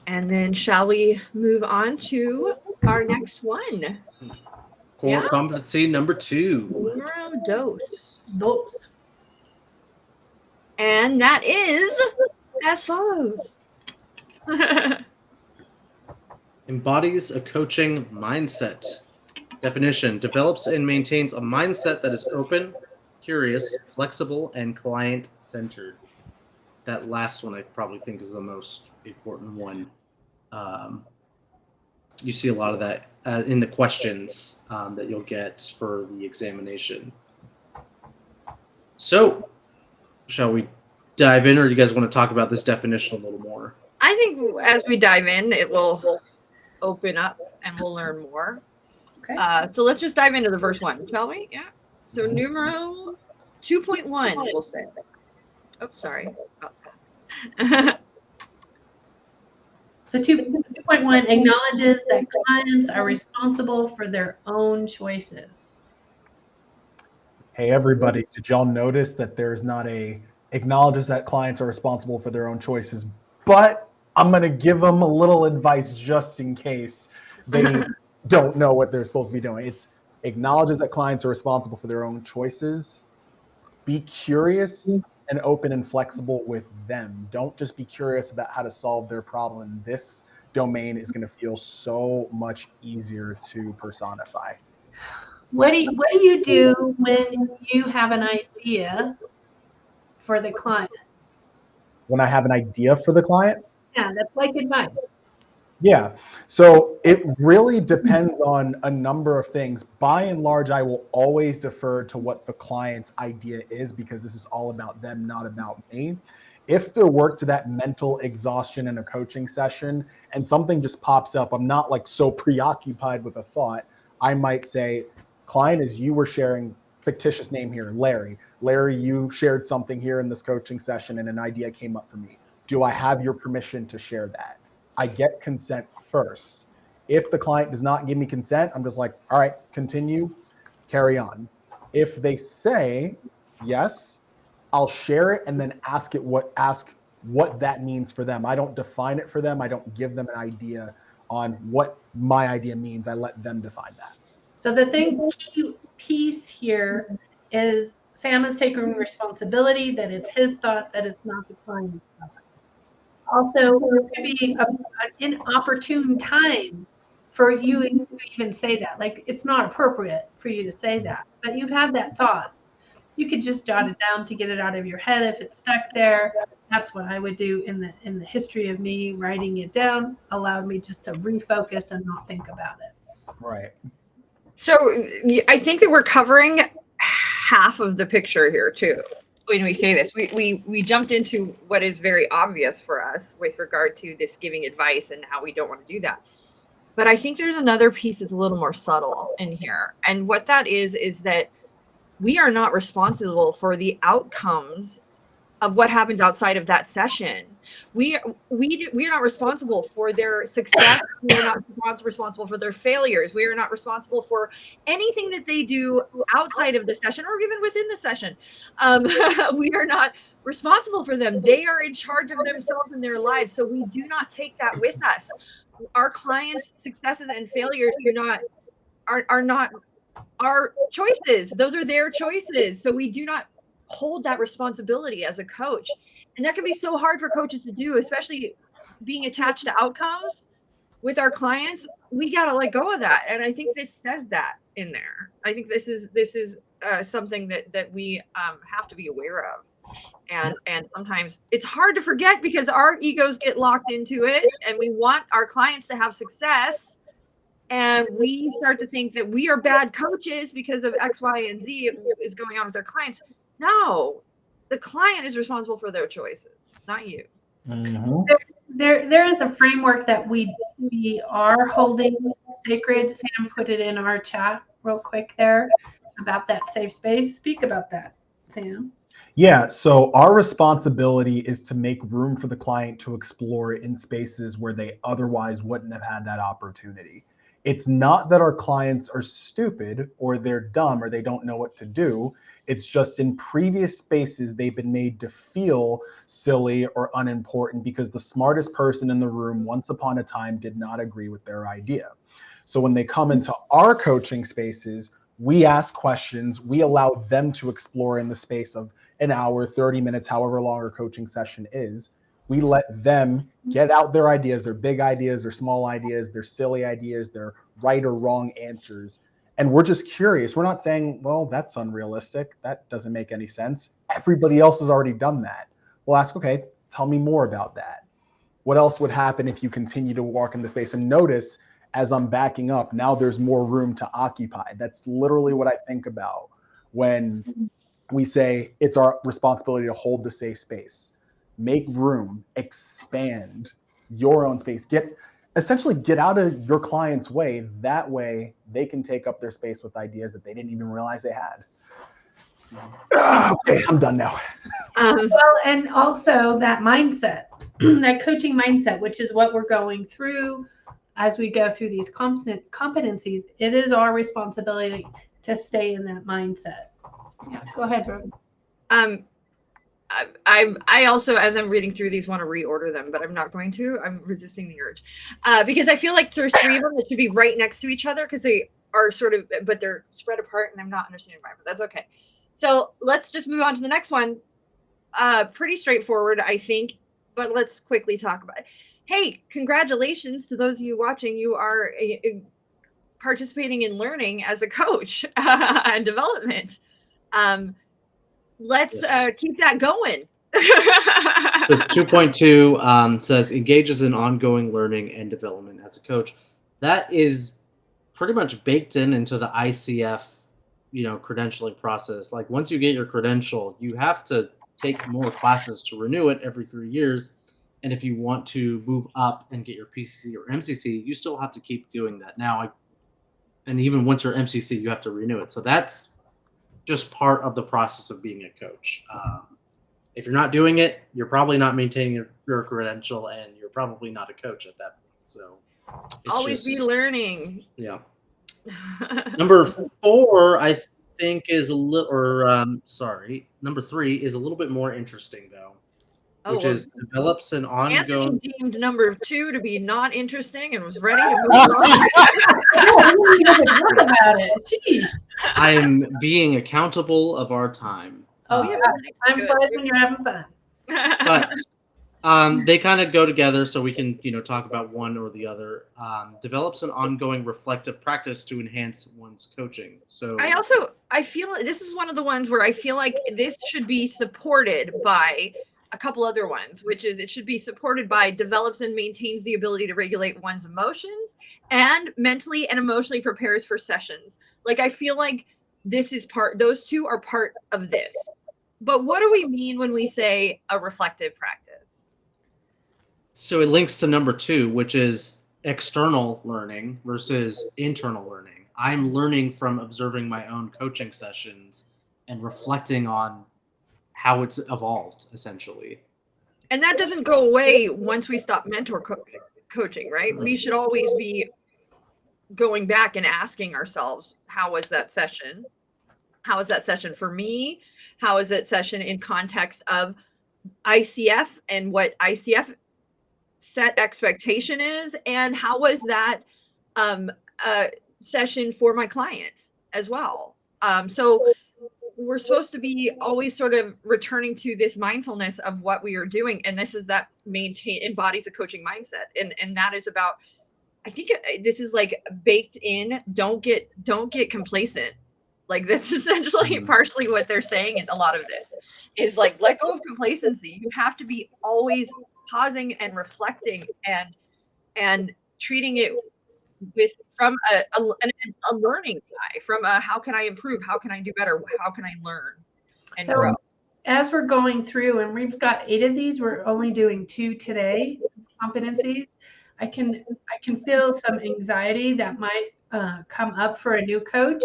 And then shall we move on to our next one? Core competency number 2. Numero dos. Dos. And that is as follows. Embodies a coaching mindset. Definition: develops and maintains a mindset that is open, curious, flexible, and client-centered. That last one I probably think is the most important one. You see a lot of that in the questions that you'll get for the examination. So, shall we dive in, or do you guys want to talk about this definition a little more? I think as we dive in, it will open up and we'll learn more. Okay. So let's just dive into the first one, shall we? Yeah. So numero 2.1, we'll say. Oh, sorry. So 2.1 acknowledges that clients are responsible for their own choices. Hey, everybody, did y'all notice that there's not a acknowledges that clients are responsible for their own choices, but I'm going to give them a little advice just in case they don't know what they're supposed to be doing. It's acknowledges that clients are responsible for their own choices. Be curious and open and flexible with them. Don't just be curious about how to solve their problem. This domain is going to feel so much easier to personify. What do you do when you have an idea for the client? When I have an idea for the client? Yeah, that's like advice. Yeah. So it really depends on a number of things. By and large, I will always defer to what the client's idea is because this is all about them, not about me. If they're worked to that mental exhaustion in a coaching session and something just pops up, I'm not like so preoccupied with a thought. I might say, client, as you were sharing, fictitious name here, Larry. Larry, you shared something here in this coaching session and an idea came up for me. Do I have your permission to share that? I get consent first. If the client does not give me consent, I'm just like, all right, continue, carry on. If they say yes, I'll share it and then ask what that means for them. I don't define it for them. I don't give them an idea on what my idea means. I let them define that. So the key piece here is Sam is taking responsibility that it's his thought, that it's not the client's thought. Also, there could be an inopportune time for you to even say that. Like, it's not appropriate for you to say that, but you've had that thought. You could just jot it down to get it out of your head if it's stuck there. That's what I would do in the history of me. Writing it down allowed me just to refocus and not think about it. Right. So I think that we're covering half of the picture here too. When we say this, we jumped into what is very obvious for us with regard to this giving advice and how we don't want to do that. But I think there's another piece that's a little more subtle in here. And what that is that we are not responsible for the outcomes of what happens outside of that session. We are not responsible for their success. We are not responsible for their failures. We are not responsible for anything that they do outside of the session or even within the session. We are not responsible for them. They are in charge of themselves and their lives. So we do not take that with us. Our clients' successes and failures are not our choices. Those are their choices. So we do not hold that responsibility as a coach. And that can be so hard for coaches to do, especially being attached to outcomes with our clients. We got to let go of that. And I think this says that in there. I think this is something that we have to be aware of. And sometimes it's hard to forget because our egos get locked into it and we want our clients to have success. And we start to think that we are bad coaches because of X, Y, and Z is going on with their clients. No, the client is responsible for their choices, not you. Mm-hmm. There is a framework that we are holding sacred. Sam put it in our chat real quick there about that safe space. Speak about that, Sam. Yeah, so our responsibility is to make room for the client to explore in spaces where they otherwise wouldn't have had that opportunity. It's not that our clients are stupid or they're dumb or they don't know what to do. It's just in previous spaces, they've been made to feel silly or unimportant because the smartest person in the room once upon a time did not agree with their idea. So when they come into our coaching spaces, we ask questions, we allow them to explore in the space of an hour, 30 minutes, however long our coaching session is. We let them get out their ideas, their big ideas, their small ideas, their silly ideas, their right or wrong answers. And we're just curious. We're not saying, well, that's unrealistic. That doesn't make any sense. Everybody else has already done that. We'll ask, okay, tell me more about that. What else would happen if you continue to walk in the space? And notice as I'm backing up, now there's more room to occupy. That's literally what I think about when we say it's our responsibility to hold the safe space. Make room, expand your own space. Essentially get out of your client's way. That way they can take up their space with ideas that they didn't even realize they had. Okay, I'm done now. Well, and also that mindset, that coaching mindset, which is what we're going through as we go through these competencies. It is our responsibility to stay in that mindset. Yeah, go ahead, Brooke. I also, as I'm reading through these, want to reorder them, but I'm not going to. I'm resisting the urge because I feel like there's three of them that should be right next to each other because they are sort of, but they're spread apart, and I'm not understanding why. But that's okay. So let's just move on to the next one. Pretty straightforward, I think, but let's quickly talk about it. Hey, congratulations to those of you watching. You are participating in learning as a coach and development. Let's keep that going. So 2.2 says engages in ongoing learning and development as a coach. That is pretty much baked into the ICF, credentialing process. Like once you get your credential, you have to take more classes to renew it every 3 years. And if you want to move up and get your PCC or MCC, you still have to keep doing that. Now, and even once you're MCC, you have to renew it. So that's just part of the process of being a coach. If you're not doing it, you're probably not maintaining your credential, and you're probably not a coach at that point. So always be learning. Yeah. Number 4, I think, is a little, number 3 is a little bit more interesting though, which is develops an ongoing. Anthony deemed number 2 to be not interesting and was ready to move on. Talk about it. Jeez. I'm being accountable of our time. Oh yeah, time flies when you're having fun. But they kind of go together, so we can talk about one or the other. Develops an ongoing reflective practice to enhance one's coaching. So I feel this is one of the ones where I feel like this should be supported by a couple other ones, which is it should be supported by develops and maintains the ability to regulate one's emotions and mentally and emotionally prepares for sessions. Like I feel like this is those two are part of this. But what do we mean when we say a reflective practice? So it links to number 2, which is external learning versus internal learning. I'm learning from observing my own coaching sessions and reflecting on how it's evolved, essentially. And that doesn't go away once we stop mentor coaching, right? We should always be going back and asking ourselves, how was that session? How was that session for me? How is that session in context of ICF and what ICF set expectation is? And how was that session for my clients as well? So we're supposed to be always sort of returning to this mindfulness of what we are doing. And this is that embodies a coaching mindset. And that is about, I think this is like baked in, don't get complacent. Like that's essentially partially what they're saying in a lot of this is like, let go of complacency. You have to be always pausing and reflecting and treating it from a learning eye, from a how can I improve? How can I do better? How can I learn and grow? As we're going through, and we've got 8 of these, we're only doing 2 today, competencies. I can feel some anxiety that might come up for a new coach.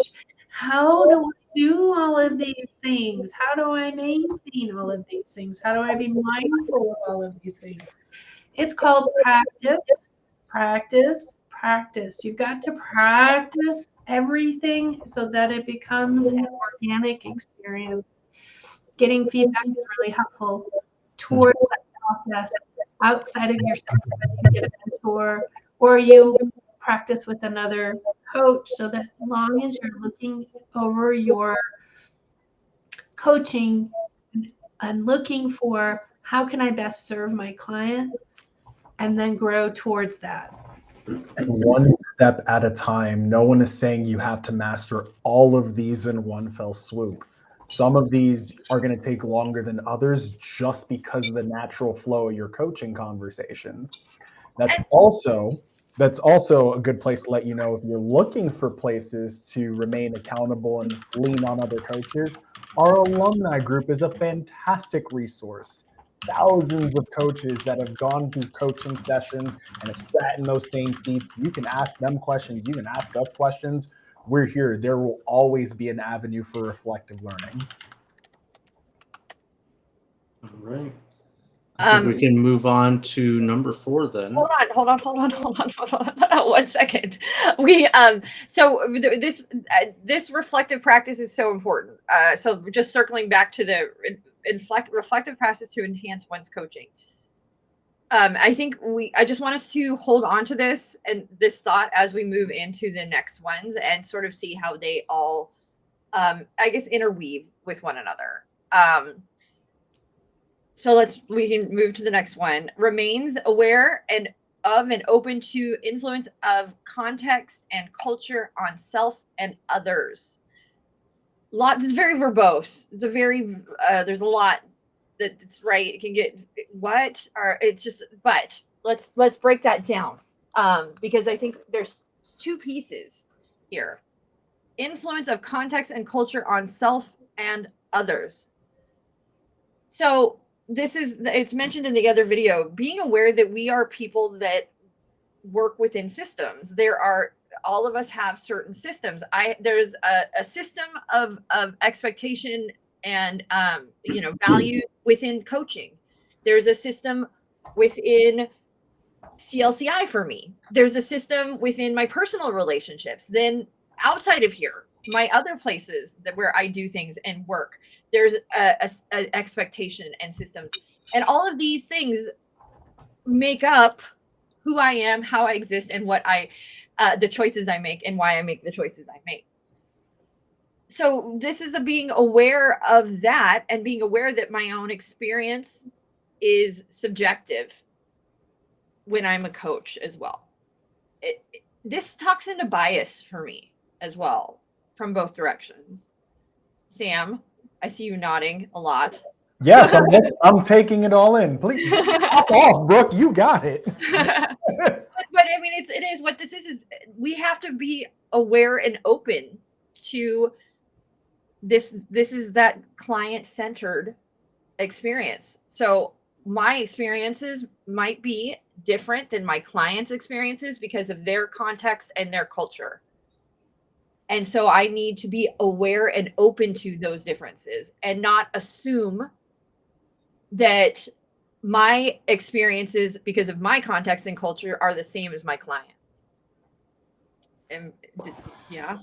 How do I do all of these things? How do I maintain all of these things? How do I be mindful of all of these things? It's called practice, practice, practice. You've got to practice everything so that it becomes an organic experience. Getting feedback is really helpful towards that process outside of yourself. You get a mentor or you practice with another coach, so that as long as you're looking over your coaching and looking for how can I best serve my client and then grow towards that. And one step at a time. No one is saying you have to master all of these in one fell swoop. Some of these are going to take longer than others just because of the natural flow of your coaching conversations. That's also a good place to let you know if you're looking for places to remain accountable and lean on other coaches. Our alumni group is a fantastic resource. Thousands of coaches that have gone through coaching sessions and have sat in those same seats. You can ask them questions. You can ask us questions. We're here. There will always be an avenue for reflective learning. All right. I think we can move on to number 4 then. Hold on. 1 second. This reflective practice is so important. So just circling back to the reflective practice to enhance one's coaching. I think I just want us to hold on to this and this thought as we move into the next ones and sort of see how they all, I guess, interweave with one another. So we can move to the next one. Remains aware and open to influence of context and culture on self and others. It's very verbose. It's there's a lot that's right. It can get but let's break that down. Because I think there's 2 pieces here. Influence of context and culture on self and others. So it's mentioned in the other video, being aware that we are people that work within systems. All of us have certain systems. There's a system of expectation and, value within coaching. There's a system within CLCI for me. There's a system within my personal relationships. Then outside of here, my other places where I do things and work, there's a expectation and systems. And all of these things make up who I am, how I exist, and what the choices I make and why I make the choices I make. So this is being aware of that and being aware that my own experience is subjective when I'm a coach as well. This talks into bias for me as well. From both directions. Sam, I see you nodding a lot. Yes, I'm taking it all in. Please, pop off, Brooke. You got it. But I mean, it is what this is we have to be aware and open to this. This is that client-centered experience. So my experiences might be different than my client's experiences because of their context and their culture. And so I need to be aware and open to those differences and not assume that my experiences, because of my context and culture, are the same as my clients. And yeah.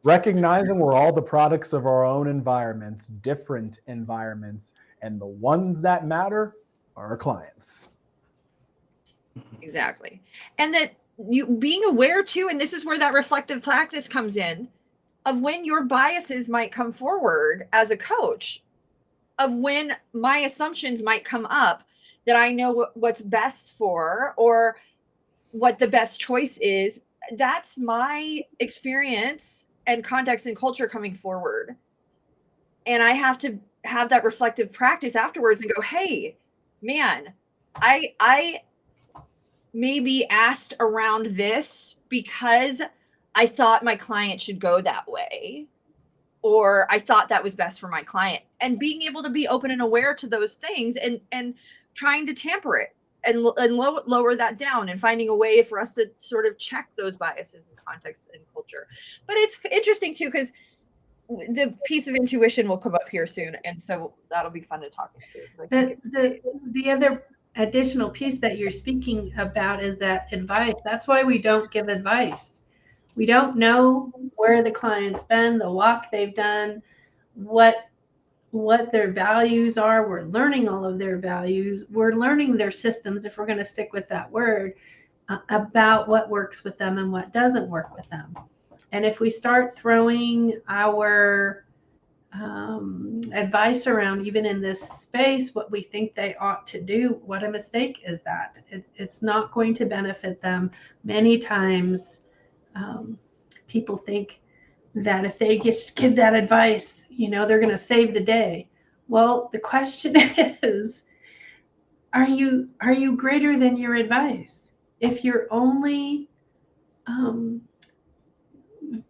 Recognizing we're all the products of our own environments, different environments, and the ones that matter are our clients. Exactly. And that you being aware too, and this is where that reflective practice comes in, of when your biases might come forward as a coach, of when my assumptions might come up, that I know what's best for or what the best choice is. That's my experience and context and culture coming forward. And I have to have that reflective practice afterwards and go, hey, man, I maybe asked around this because I thought my client should go that way, or I thought that was best for my client. And being able to be open and aware to those things and trying to temper it and lower that down and finding a way for us to sort of check those biases in context and culture. But it's interesting too, because the piece of intuition will come up here soon. And so that'll be fun to talk about. The other additional piece that you're speaking about is that advice. That's why we don't give advice. We don't know where the client's been, the walk they've done, what their values are. We're learning all of their values. We're learning their systems, if we're going to stick with that word, about what works with them and what doesn't work with them. And if we start throwing our advice around, even in this space, what we think they ought to do, what a mistake is that. It's not going to benefit them. Many times people think that if they just give that advice, they're going to save the day. Well, the question is, are you greater than your advice? If you're only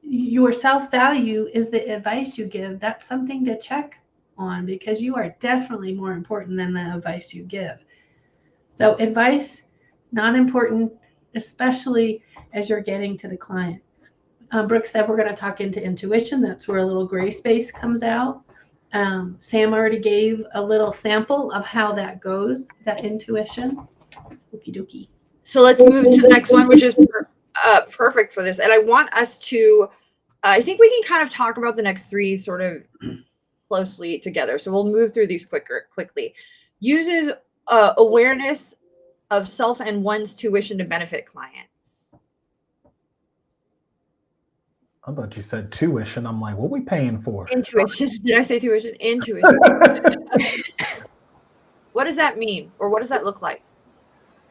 your self-value is the advice you give, that's something to check on, because you are definitely more important than the advice you give. So advice, not important, especially as you're getting to the client. Brooke said we're going to talk into intuition. That's where a little gray space comes out. Sam already gave a little sample of how that goes, that intuition. Okie dokie. So let's move to the next one, which is perfect for this. And I want us to, I think we can kind of talk about the next three sort of closely together. So we'll move through these quickly. Uses awareness of self and one's tuition to benefit clients. I thought you said tuition. I'm like, what are we paying for? Intuition. Did I say tuition? Intuition. What does that mean? Or what does that look like?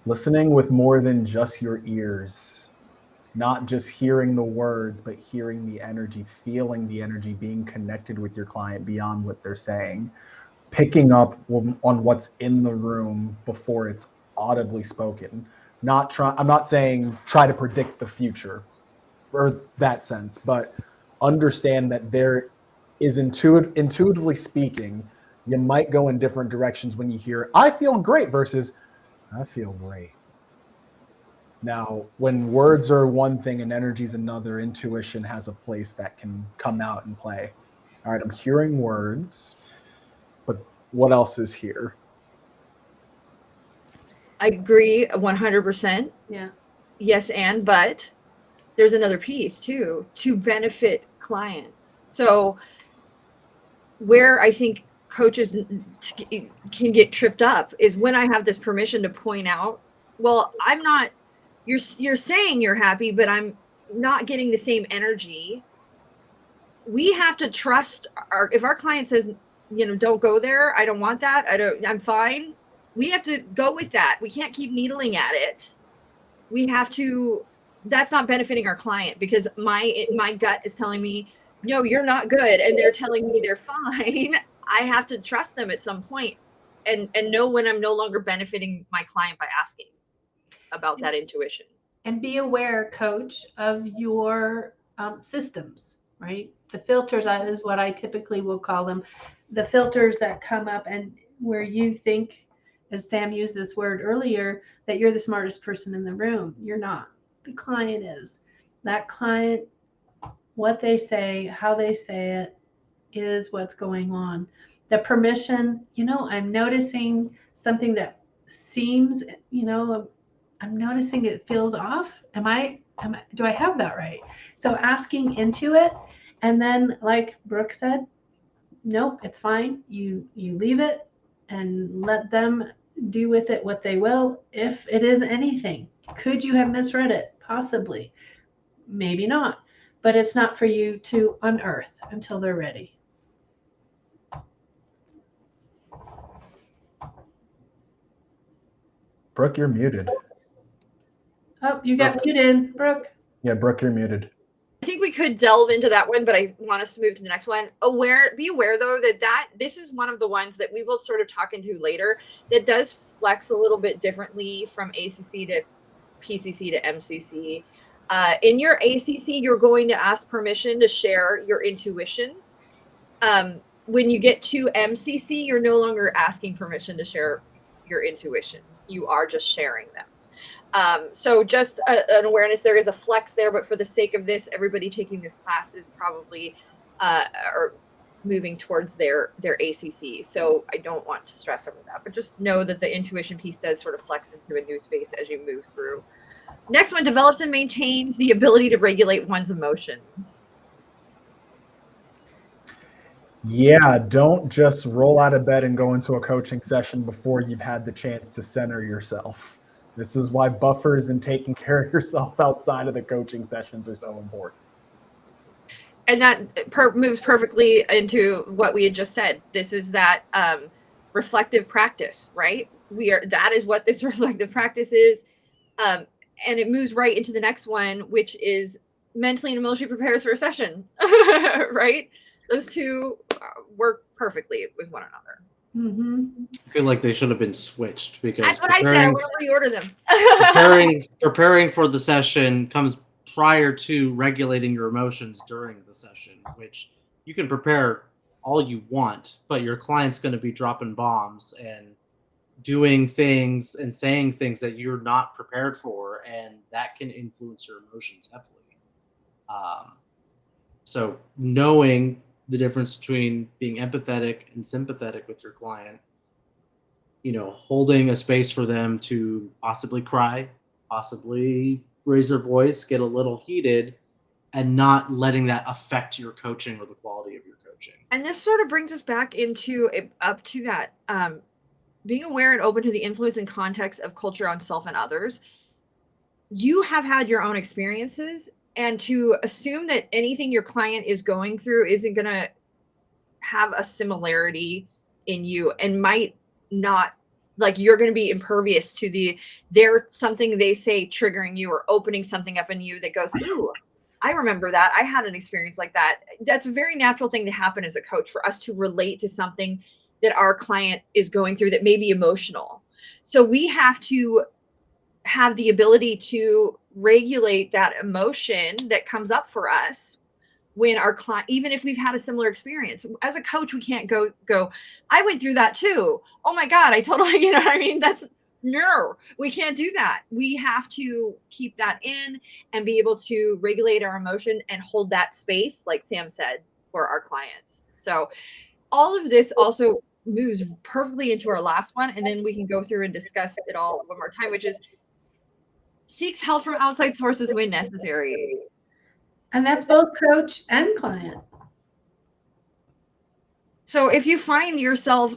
Listening with more than just your ears, not just hearing the words, but hearing the energy, feeling the energy, being connected with your client beyond what they're saying, picking up on what's in the room before it's audibly spoken. I'm not saying try to predict the future for that sense, but understand that there is intuitively speaking, you might go in different directions when you hear I feel great versus I feel great. Now, when words are one thing and energy is another, intuition has a place that can come out and play. All right, I'm hearing words, but what else is here? I agree 100%. Yeah. Yes, but there's another piece too, to benefit clients. So where I think coaches can get tripped up is when I have this permission to point out, well, I'm not, you're saying you're happy, but I'm not getting the same energy. We have to trust if our client says, don't go there, I don't want that, I'm fine. We have to go with that. We can't keep needling at it. We have to, that's not benefiting our client, because my gut is telling me, no, you're not good. And they're telling me they're fine. I have to trust them at some point and know when I'm no longer benefiting my client by asking about that intuition. And be aware, coach, of your systems, right? The filters is what I typically will call them. The filters that come up and where you think, as Sam used this word earlier, that you're the smartest person in the room. You're not. The client is. That client, what they say, how they say it, is what's going on. The permission, I'm noticing something that seems, I'm noticing it feels off. Do I have that right? So asking into it, and then like Brooke said, nope, it's fine. You leave it and let them do with it what they will. If it is anything, could you have misread it? Possibly, maybe not, but it's not for you to unearth until they're ready. Brooke, you're muted. Oh, you got muted, Brooke. Yeah, Brooke, you're muted. I think we could delve into that one, but I want us to move to the next one. Be aware though that this is one of the ones that we will sort of talk into later that does flex a little bit differently from ACC to PCC to MCC. In your ACC, you're going to ask permission to share your intuitions. When you get to MCC, you're no longer asking permission to share your intuitions. You are just sharing them. So just an awareness, there is a flex there, but for the sake of this, everybody taking this class is probably, or moving towards their ACC. So I don't want to stress over that, but just know that the intuition piece does sort of flex into a new space as you move through. Next one, develops and maintains the ability to regulate one's emotions. Yeah, don't just roll out of bed and go into a coaching session before you've had the chance to center yourself. This is why buffers and taking care of yourself outside of the coaching sessions are so important. And that moves perfectly into what we had just said. This is that reflective practice, right? That is what this reflective practice is. And it moves right into the next one, which is mentally and emotionally prepares for a session, right? Those two work perfectly with one another. Mm-hmm. I feel like they should have been switched because that's what I said. I want to reorder them. preparing for the session comes prior to regulating your emotions during the session, which you can prepare all you want, but your client's going to be dropping bombs and doing things and saying things that you're not prepared for, and that can influence your emotions heavily. So knowing the difference between being empathetic and sympathetic with your client, holding a space for them to possibly cry, possibly raise their voice, get a little heated, and not letting that affect your coaching or the quality of your coaching. And this sort of brings us back up to that being aware and open to the influence and context of culture on self and others. You have had your own experiences, and to assume that anything your client is going through isn't going to have a similarity in you and might not, like, you're going to be impervious to something they say triggering you or opening something up in you that goes, ooh, I remember that. I had an experience like that. That's a very natural thing to happen as a coach, for us to relate to something that our client is going through that may be emotional. So we have to have the ability to regulate that emotion that comes up for us when our client, even if we've had a similar experience. As a coach, we can't go, I went through that too. Oh my God, I totally, you know what I mean? No, we can't do that. We have to keep that in and be able to regulate our emotion and hold that space, like Sam said, for our clients. So all of this also moves perfectly into our last one, and then we can go through and discuss it all one more time, which is seeks help from outside sources when necessary. And that's both coach and client. So if you find yourself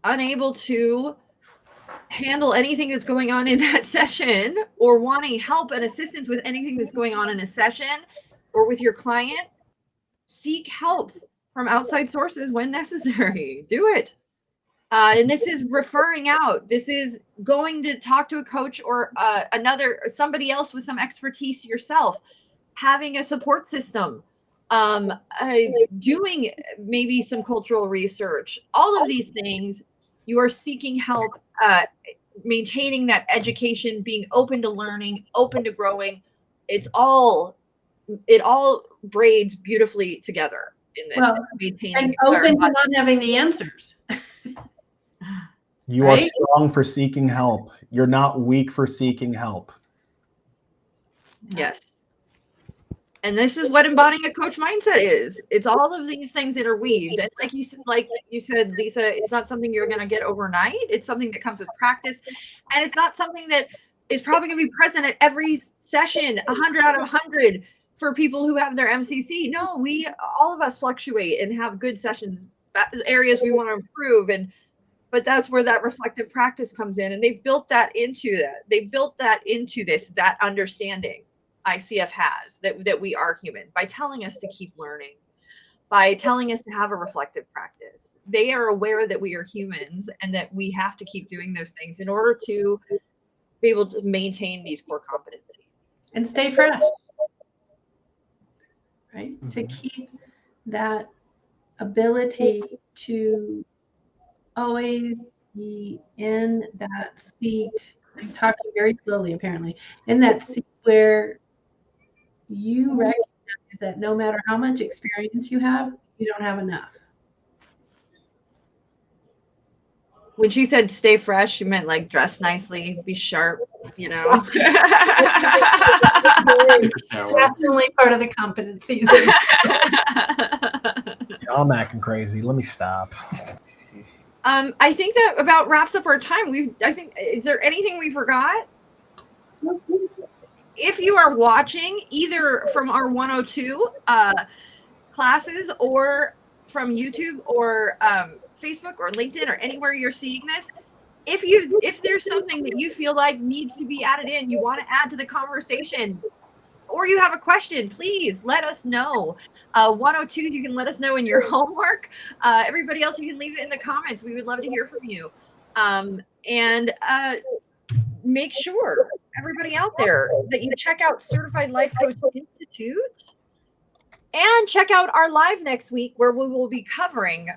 unable to handle anything that's going on in that session, or wanting help and assistance with anything that's going on in a session or with your client, seek help from outside sources when necessary. Do it. And this is referring out. This is going to talk to a coach or somebody else with some expertise yourself, having a support system, doing maybe some cultural research. All of these things, you are seeking help, maintaining that education, being open to learning, open to growing. It all braids beautifully together in this. And open to not having the answers. You are strong for seeking help. You're not weak for seeking help. Yes. And this is what embodying a coach mindset is. It's all of these things interweaved. And like you said, Lisa, it's not something you're going to get overnight. It's something that comes with practice. And it's not something that is probably going to be present at every session, 100 out of 100 for people who have their MCC. No, all of us fluctuate and have good sessions, areas we want to improve. But that's where that reflective practice comes in. And they've built that into that. They built that into that understanding ICF has that we are human, by telling us to keep learning, by telling us to have a reflective practice. They are aware that we are humans and that we have to keep doing those things in order to be able to maintain these core competencies. And stay fresh, right? Mm-hmm. To keep that ability to always be in that seat. I'm talking very slowly, apparently, in that seat where you recognize that no matter how much experience you have, you don't have enough. When she said stay fresh, she meant like dress nicely, be sharp, Definitely part of the competencies. I'm acting crazy. Let me stop. I think that about wraps up our time. Is there anything we forgot? If you are watching either from our 102 classes or from YouTube or Facebook or LinkedIn or anywhere you're seeing this, if there's something that you feel like needs to be added in, you want to add to the conversation, or you have a question, please let us know. 102, you can let us know in your homework. Everybody else, you can leave it in the comments. We would love to hear from you. And make sure, everybody out there, that you check out Certified Life Coach Institute and check out our live next week, where we will be covering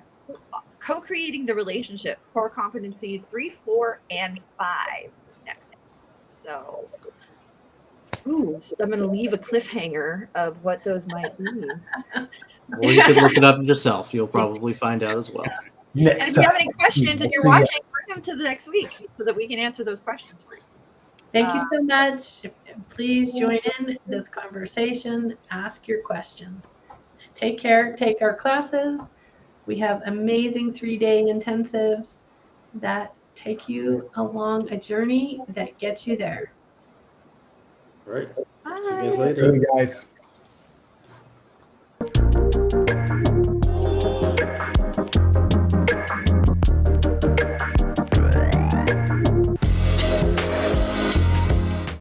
co-creating the relationship, core competencies 3, 4, and 5 next week. So I'm going to leave a cliffhanger of what those might be. Or you could look it up yourself. You'll probably find out as well. And if you have any questions and you're watching, bring them to the next week so that we can answer those questions for you. Thank you so much. Please join in this conversation. Ask your questions. Take care. Take our classes. We have amazing 3-day intensives that take you along a journey that gets you there. All right. Bye. See you guys See later. you guys.